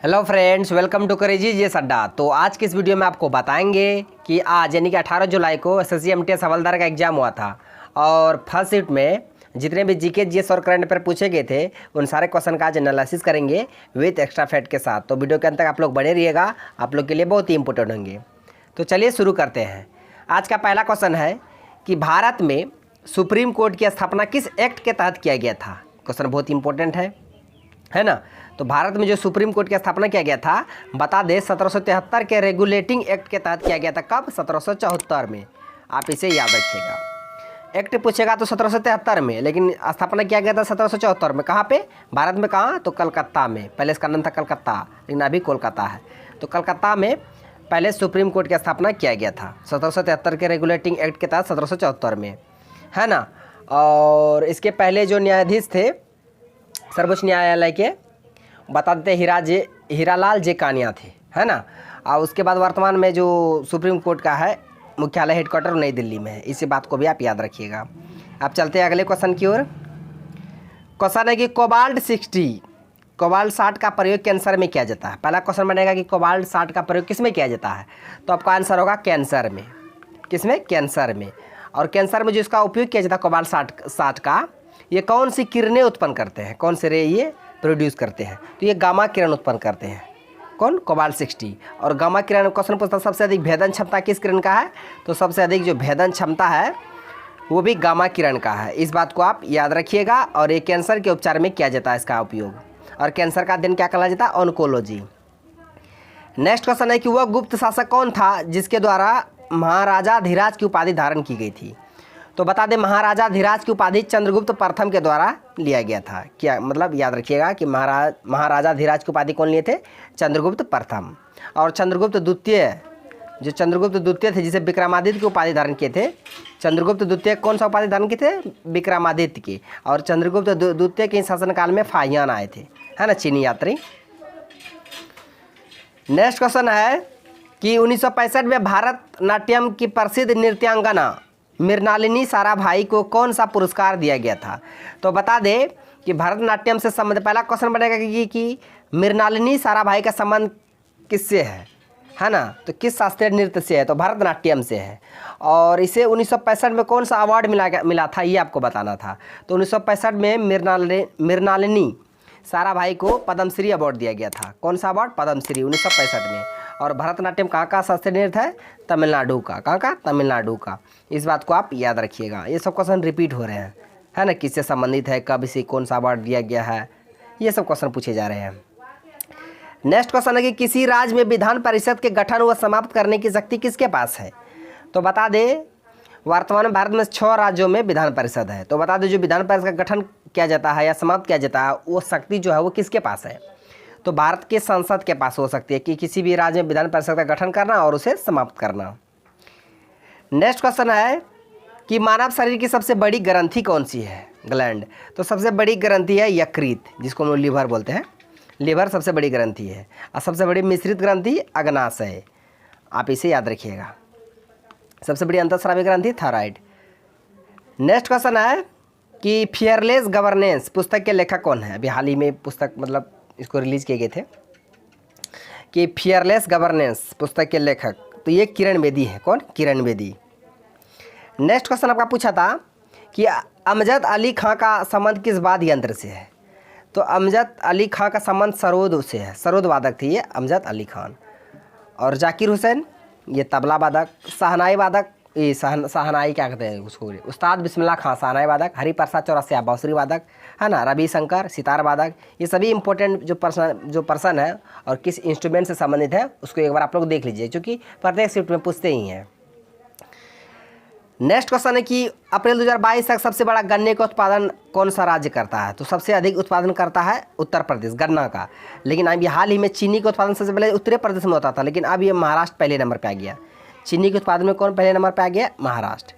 Hello friends, welcome to करेजी जी अड्डा। तो आज के इस वीडियो में आपको बताएंगे कि आज यानी कि 18 जुलाई को एसएससी एमटीएस हवलदार का एग्जाम हुआ था और फर्स्ट शिफ्ट में जितने भी जीके जीएस और करंट अफेयर पूछे गए थे उन सारे क्वेश्चन का आज एनालिसिस करेंगे विथ एक्स्ट्रा फैक्ट के साथ। तो वीडियो के अंत तक आप लोग बने रहिएगा, आप लोग के लिए बहुत ही इंपॉर्टेंट होंगे। तो चलिए शुरू करते हैं। आज का पहला क्वेश्चन है कि भारत में सुप्रीम कोर्ट की स्थापना किस एक्ट के तहत किया गया था। क्वेश्चन बहुत इंपॉर्टेंट है ना। तो भारत में जो सुप्रीम कोर्ट की स्थापना किया गया था, बता दें 1773 के रेगुलेटिंग एक्ट के तहत किया गया था। कब? 1774 में। आप इसे याद रखिएगा। एक्ट पूछेगा तो 1773 में, लेकिन स्थापना किया गया था 1774 में। कहाँ पे? भारत में। कहाँ? तो कलकत्ता में। पहले इसका नाम था कलकत्ता, लेकिन अभी कोलकाता है। तो कलकत्ता में पहले सुप्रीम कोर्ट की स्थापना किया गया था 1773 के रेगुलेटिंग एक्ट के तहत 1774 में, है ना। और इसके पहले जो न्यायाधीश थे सर्वोच्च न्यायालय के, बता देते हीरालाल जे कानिया थे, है ना। और उसके बाद वर्तमान में जो सुप्रीम कोर्ट का है मुख्यालय हेडक्वार्टर नई दिल्ली में है। इसी बात को भी आप याद रखिएगा। आप चलते हैं अगले क्वेश्चन की ओर। क्वेश्चन है कि कोबाल्ट 60 का प्रयोग कैंसर में किया जाता है। पहला क्वेश्चन बनेगा कि कोबाल्ट 60 का प्रयोग किस में किया जाता है, तो आपका आंसर होगा कैंसर में। किस में? कैंसर में। और कैंसर में जो इसका उपयोग किया जाता है कोबाल्ट 60 का, ये कौन सी किरणें उत्पन्न करते हैं, कौन से रे ये प्रोड्यूस करते हैं, तो ये गामा किरण उत्पन्न करते हैं। कौन? कोबाल्ट 60। और गामा किरण क्वेश्चन पूछता है सबसे अधिक भेदन क्षमता किस किरण का है, तो सबसे अधिक जो भेदन क्षमता है वो भी गामा किरण का है। इस बात को आप याद रखिएगा। और ये कैंसर के उपचार में किया जाता है इसका उपयोग। और कैंसर का अध्ययन क्या कहा जाता है? ऑन्कोलॉजी। नेक्स्ट क्वेश्चन है कि वह गुप्त शासक कौन था जिसके द्वारा महाराजा धीराज की उपाधि धारण की गई थी। तो बता दें महाराजा धीराज की उपाधि चंद्रगुप्त प्रथम के द्वारा लिया गया था। क्या मतलब? याद रखिएगा कि महाराजा धीराज की उपाधि कौन लिए थे? चंद्रगुप्त प्रथम। और चंद्रगुप्त द्वितीय थे जिसे विक्रमादित्य की उपाधि धारण किए थे। चंद्रगुप्त द्वितीय कौन सा उपाधि धारण किए थे? विक्रमादित्य की। और चंद्रगुप्त द्वितीय के शासनकाल में फाहियान आए थे, है ना, चीनी यात्री। नेक्स्ट क्वेश्चन है कि 1965 में भारत नाट्यम की प्रसिद्ध नृत्यांगना मृणालिनी साराभाई को कौन सा पुरस्कार दिया गया था। तो बता दें कि भरतनाट्यम से संबंध, पहला क्वेश्चन बनेगा कि मृणालिनी साराभाई का संबंध किससे है ना, तो किस शास्त्रीय नृत्य से है, तो भरतनाट्यम से है। और इसे 1965 में कौन सा अवार्ड मिला था, ये आपको बताना था। तो 1965 में मृणालिनी साराभाई को पद्मश्री अवार्ड दिया गया था। कौन सा अवार्ड? पद्मश्री, 1965 में। और भरतनाट्यम कहाँ का शास्त्रीय नृत्य है? तमिलनाडु का। कहाँ का? तमिलनाडु का। इस बात को आप याद रखिएगा। ये सब क्वेश्चन रिपीट हो रहे हैं, है ना, किससे संबंधित है, कब इसे कौन सा अवार्ड दिया गया है, ये सब क्वेश्चन पूछे जा रहे हैं। नेक्स्ट क्वेश्चन है कि किसी राज्य में विधान परिषद के गठन व समाप्त करने की शक्ति किसके पास है। तो बता दें वर्तमान में भारत में 6 राज्यों में विधान परिषद है। तो बता दें जो विधान परिषद का गठन किया जाता है या समाप्त किया जाता है, वो शक्ति जो है वो किसके पास है, तो भारत के संसद के पास हो सकती है कि किसी भी राज्य में विधान परिषद का गठन करना और उसे समाप्त करना। नेक्स्ट क्वेश्चन है कि मानव शरीर की सबसे बड़ी ग्रंथि कौन सी है, ग्लैंड। तो सबसे बड़ी ग्रंथि है यकृत, जिसको हम लोग लीवर बोलते हैं। लीवर सबसे बड़ी ग्रंथि है। और सबसे बड़ी मिश्रित ग्रंथि अग्नाशय है। आप इसे याद रखिएगा। सबसे बड़ी अंतःस्रावी ग्रंथि थायराइड। नेक्स्ट क्वेश्चन है कि फियरलेस गवर्नेंस पुस्तक के लेखक कौन है। अभी हाल ही में पुस्तक मतलब इसको रिलीज़ किए गए थे कि फियरलेस गवर्नेंस पुस्तक के लेखक, तो ये किरण बेदी है। कौन? किरण बेदी। नेक्स्ट क्वेश्चन आपका पूछा था कि अमजद अली खां का संबंध किस वाद्य यंत्र से है। तो अमजद अली खां का संबंध सरोद से है। सरोद वादक थी ये अमजद अली खान। और जाकिर हुसैन ये तबला वादक। शहनाई वादक, ये शहनाई क्या कहते हैं उसको, उस्ताद बिस्मिल्लाह खां शहनाई वादक। हरिप्रसाद चौरसिया बांसुरी वादक, है ना। रविशंकर सितार वादक। ये सभी इंपॉर्टेंट जो पर्सन है और किस इंस्ट्रूमेंट से संबंधित है उसको एक बार आप लोग देख लीजिए, क्योंकि प्रत्येक शिफ्ट में पूछते ही हैं। नेक्स्ट क्वेश्चन है कि अप्रैल 2022 तक सबसे बड़ा गन्ने का उत्पादन कौन सा राज्य करता है। तो सबसे अधिक उत्पादन करता है उत्तर प्रदेश गन्ना का। लेकिन अभी हाल ही में चीनी का उत्पादन सबसे पहले उत्तर प्रदेश में होता था, लेकिन अब ये महाराष्ट्र पहले नंबर पे आ गया। चीनी के उत्पादन में कौन पहले नंबर पे आ गया? महाराष्ट्र।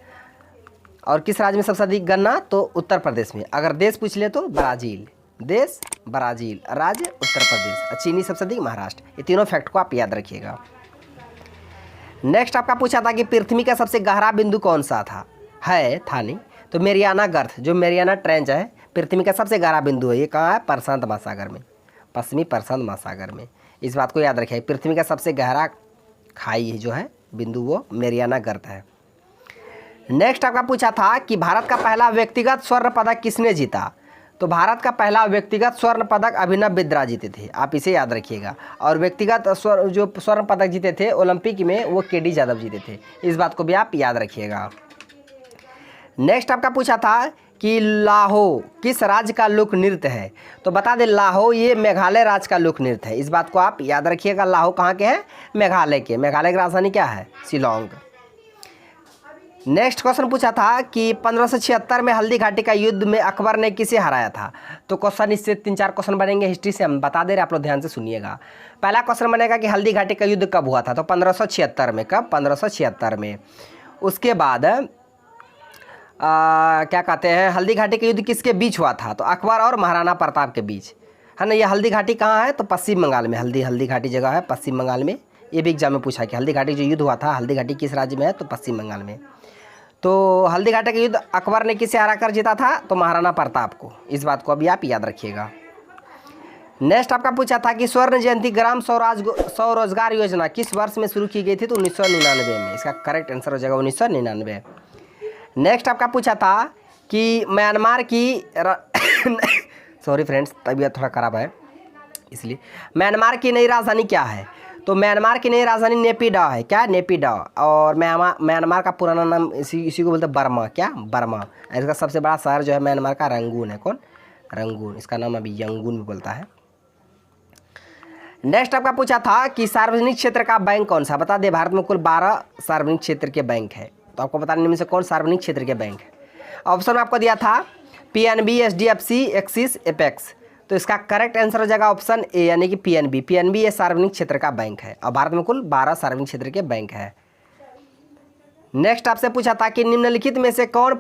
और किस राज्य में सबसे अधिक गन्ना, तो उत्तर प्रदेश में। अगर देश पूछ ले तो ब्राज़ील, देश ब्राज़ील, राज्य उत्तर प्रदेश, चीनी सबसे अधिक महाराष्ट्र। ये तीनों फैक्ट को आप याद रखिएगा। नेक्स्ट आपका पूछा था कि पृथ्वी का सबसे गहरा बिंदु कौन सा था नहीं, तो मेरियाना गर्थ, जो मेरियाना ट्रेंच है पृथ्वी का सबसे गहरा बिंदु है। ये कहाँ है? प्रशांत महासागर में, पश्चिमी प्रशांत महासागर में। इस बात को याद रखिए। पृथ्वी का सबसे गहरा खाई जो है बिंदु वो मैरियाना गर्त है। नेक्स्ट आपका पूछा था कि भारत का पहला व्यक्तिगत स्वर्ण पदक किसने जीता। तो भारत का पहला व्यक्तिगत स्वर्ण पदक अभिनव बिंद्रा जीते थे, आप इसे याद रखिएगा। और व्यक्तिगत जो स्वर्ण पदक जीते थे ओलंपिक में वो के डी यादव जीते थे, इस बात को भी आप याद रखिएगा। नेक्स्ट आपका पूछा था कि लाहो किस राज्य का लोक नृत्य है। तो बता दें लाहो ये मेघालय राज्य का लोक नृत्य है, इस बात को आप याद रखिएगा। लाहो कहाँ के हैं, मेघालय के। मेघालय की राजधानी क्या है, शिलोंग। नेक्स्ट क्वेश्चन पूछा था कि 1576 में हल्दी घाटी का युद्ध में अकबर ने किसे हराया था। तो क्वेश्चन इससे 3-4 क्वेश्चन बनेंगे हिस्ट्री से, हम बता दे रहे, आप लोग ध्यान से सुनिएगा। पहला क्वेश्चन बनेगा कि हल्दी घाटी का युद्ध कब हुआ था। तो 1576 में। कब, 1576 में। उसके बाद क्या कहते हैं, हल्दी घाटी का युद्ध किसके बीच हुआ था। तो अकबर और महाराणा प्रताप के बीच, है ना। ये हल्दी घाटी कहाँ है, तो पश्चिम बंगाल में। हल्दी घाटी जगह है पश्चिम बंगाल में। ये भी एग्जाम में पूछा कि हल्दी घाटी जो युद्ध हुआ था, हल्दी घाटी किस राज्य में है, तो पश्चिम बंगाल में। तो हल्दी घाटी का युद्ध अकबर ने किसे हरा कर जीता था, तो महाराणा प्रताप को, इस बात को अभी आप याद रखिएगा। नेक्स्ट आपका पूछा था कि स्वर्ण जयंती ग्राम स्वरोजगार योजना किस वर्ष में शुरू की गई थी। तो 1999 में, इसका करेक्ट आंसर हो जाएगा 1999। नेक्स्ट आपका पूछा था कि म्यांमार की सॉरी फ्रेंड्स, तबीयत थोड़ा ख़राब है इसलिए। म्यांमार की नई राजधानी क्या है। तो म्यांमार की नई राजधानी नेपिडा है। क्या, नेपिडा। और म्यांमार का पुराना नाम इसी को बोलते हैं बर्मा। क्या, बर्मा। इसका सबसे बड़ा शहर जो है म्यांमार का रंगून है। कौन, रंगून। इसका नाम अभी यंगून भी बोलता है। नेक्स्ट आपका पूछा था कि सार्वजनिक क्षेत्र का बैंक कौन सा। बता दे भारत में कुल 12 सार्वजनिक क्षेत्र के बैंक है, तो आपको बताने इनमें से कौन सार्वजनिक क्षेत्र के बैंक है। ऑप्शन आपको दिया था पीएनबी, एचडीएफसी, एक्सिस, एपेक्स। तो इसका करेक्ट आंसर हो जाएगा ऑप्शन ए, यानी कि पीएनबी। पीएनबी ये सार्वजनिक क्षेत्र का बैंक है और भारत में कुल 12 सार्वजनिक क्षेत्र के बैंक है। नेक्स्ट आपसे पूछा था कि निम्नलिखित में से कौन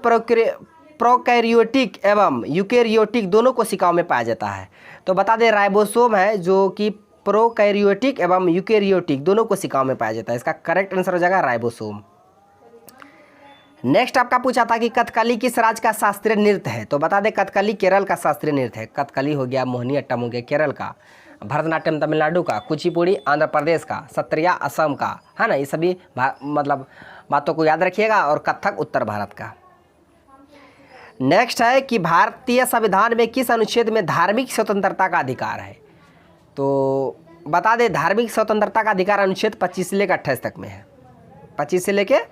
प्रोकैरियोटिक एवं यूकेरियोटिक दोनों कोशिकाओं में पाया जाता है। तो बता दें राइबोसोम है जो कि प्रोकैरियोटिक एवं यूकेरियोटिक दोनों कोशिकाओं में पाया जाता है, इसका करेक्ट आंसर हो जाएगा राइबोसोम। नेक्स्ट आपका पूछा था कि कथकली किस राज्य का शास्त्रीय नृत्य है। तो बता दें कथकली केरल का शास्त्रीय नृत्य है। कथकली हो गया, मोहिनी अट्टम हो गया केरल का, भरतनाट्यम तमिलनाडु का, कुचिपुड़ी आंध्र प्रदेश का, सत्रिया असम का, है ना। ये सभी मतलब बातों को याद रखिएगा। और कथक उत्तर भारत का। नेक्स्ट है कि भारतीय संविधान में किस अनुच्छेद में धार्मिक स्वतंत्रता का अधिकार है। तो बता दें धार्मिक स्वतंत्रता का अधिकार अनुच्छेद 25 से लेकर 28 तक में है। 25 से लेकर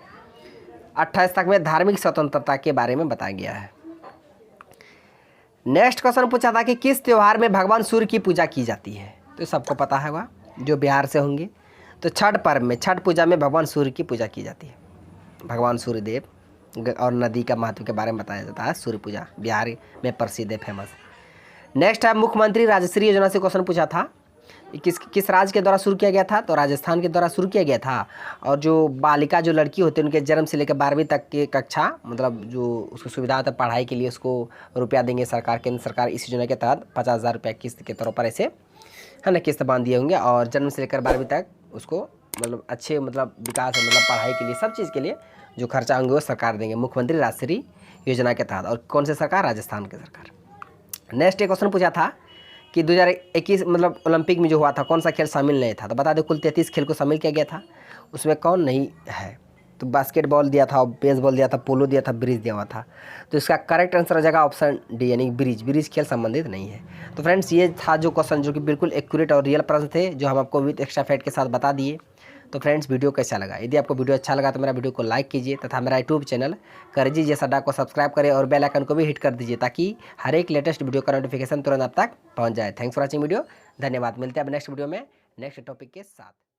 28 तक में धार्मिक स्वतंत्रता के बारे में बताया गया है। नेक्स्ट क्वेश्चन पूछा था कि किस त्यौहार में भगवान सूर्य की पूजा की जाती है। तो सबको पता है जो बिहार से होंगे। तो छठ पर्व में, छठ पूजा में भगवान सूर्य की पूजा की जाती है। भगवान सूर्यदेव और नदी का महत्व के बारे में बताया जाता है। सूर्य पूजा बिहार में प्रसिद्ध है, फेमस। नेक्स्ट है मुख्यमंत्री राजश्री योजना से क्वेश्चन पूछा था किस राज्य के द्वारा शुरू किया गया था। तो राजस्थान के द्वारा शुरू किया गया था। और जो बालिका जो लड़की होती है उनके जन्म से लेकर 12वीं तक की कक्षा, मतलब जो उसको सुविधा होता है पढ़ाई के लिए, उसको रुपया देंगे सरकार, केंद्र सरकार इस योजना के तहत 50,000 रुपया किस्त के तौर पर ऐसे, है ना, किस्त बांध दिए होंगे। और जन्म से लेकर 12वीं तक उसको मतलब अच्छे मतलब विकास मतलब पढ़ाई के लिए सब चीज़ के लिए जो खर्चा होंगे वो सरकार देंगे, मुख्यमंत्री राजश्री योजना के तहत। और कौन से सरकार, राजस्थान की सरकार। नेक्स्ट एक क्वेश्चन पूछा था कि 2021 मतलब ओलंपिक में जो हुआ था कौन सा खेल शामिल नहीं था। तो बता दें कुल 33 खेल को शामिल किया गया था, उसमें कौन नहीं है। तो बास्केटबॉल दिया था, बेसबॉल दिया था, पोलो दिया था, ब्रिज दिया हुआ था। तो इसका करेक्ट आंसर हो जाएगा ऑप्शन डी, यानी ब्रिज खेल संबंधित नहीं है। तो फ्रेंड्स ये था जो क्वेश्चन जो कि बिल्कुल एक्यूरेट और रियल प्रश्न थे, जो हम आपको विद एक्स्ट्रा फैक्ट के साथ बता दिए। तो फ्रेंड्स वीडियो कैसा लगा, यदि आपको वीडियो अच्छा लगा तो मेरा वीडियो को लाइक कीजिए तथा मेरा यूट्यूब चैनल करेजी जैसा अड्डा को सब्सक्राइब करें और बेल आइकन को भी हिट कर दीजिए ताकि हर एक लेटेस्ट वीडियो का नोटिफिकेशन तुरंत आप तक पहुंच जाए। थैंक्स फॉर वॉचिंग वीडियो, धन्यवाद। मिलते हैं अब नेक्स्ट वीडियो में नेक्स्ट टॉपिक के साथ।